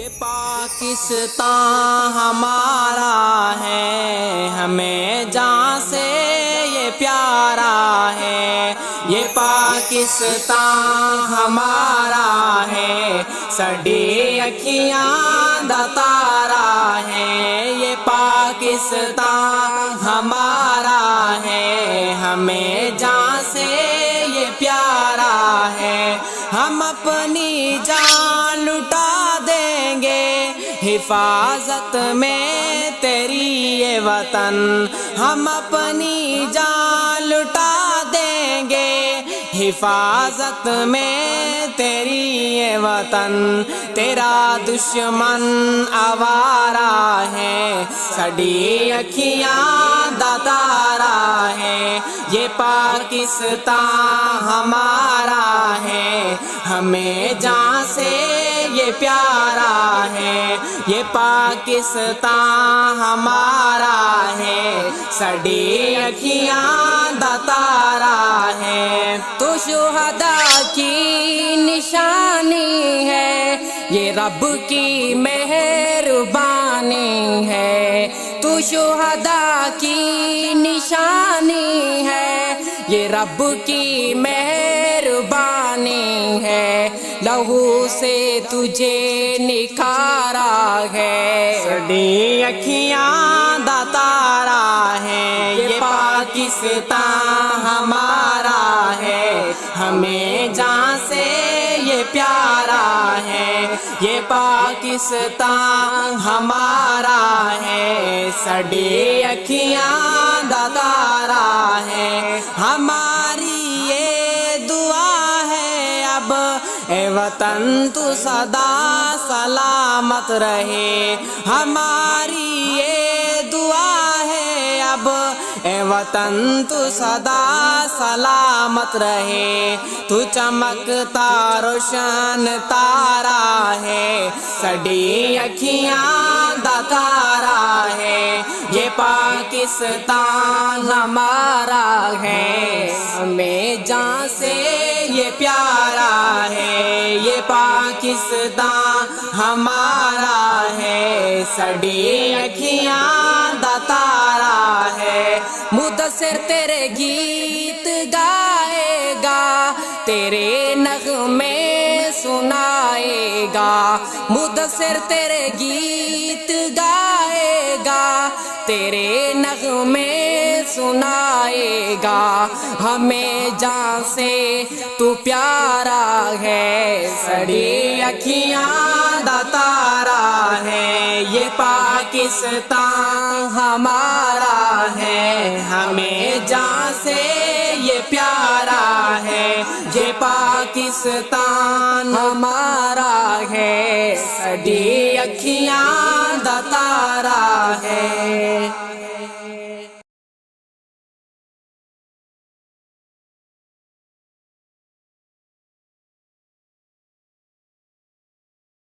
یہ پاکستان ہمارا ہے، ہمیں جان سے یہ پیارا ہے۔ یہ پاکستان ہمارا ہے، سڈی اکھیاں دا تارا ہے۔ یہ پاکستان ہمارا ہے، ہمیں جان سے یہ پیارا ہے۔ ہم اپنی جان لٹا دیں گے حفاظت میں تیری یہ وطن، ہم اپنی جان لٹا دیں گے حفاظت میں تیری یہ وطن۔ تیرا دشمن آوارہ ہے، سڈی اکھیاں دا تارا ہے۔ یہ پاکستان ہمارا ہے، ہمیں جان سے یہ پیارا ہے۔ یہ پاکستان ہمارا ہے، سڈی اکھیاں دا تارا ہے۔ تو شہداء کی نشانی ہے، یہ رب کی مہربانی ہے۔ تو شہداء کی نشانی ہے، یہ رب کی مہربانی ہے۔ لہو سے تجھے نکھارا ہے، سڈی اکھیاں دا تارا ہے۔ یہ پاکستان ہمارا ہے، ہمیں جان سے یہ پیارا ہے۔ یہ پاکستان ہمارا ہے، سڈی اکھیاں دا تارا ہے۔ ہماری یہ دعا ہے اب اے وطن تو سدا سلامت رہے۔ ہماری یہ دعا ہے اب اے وطن تو سدا سلامت رہے۔ تو چمکتا روشن تارا ہے، سڈی اکھیاں دا تارا ہے۔ یہ پاکستان ہمارا ہے، ہمیں جان سے یہ پیارا ہے۔ یہ پاکستان ہمارا ہے، سڈی اکھیاں دا تارا ہے۔ مدثر تیرے گیت گائے گا، تیرے نغمے سنائے گا۔ مدثر تیرے گیت گائے گا، تیرے نغمے سنائے گا۔ ہمیں جان سے تو پیارا ہے، سڈی اکھیاں دا تارا ہے۔ یہ پاکستان ہمارا ہے، ہمیں جان سے یہ پیارا ہے۔ یہ پاکستان ہمارا ہے، سڈی اکھیاں دا تارا ہے۔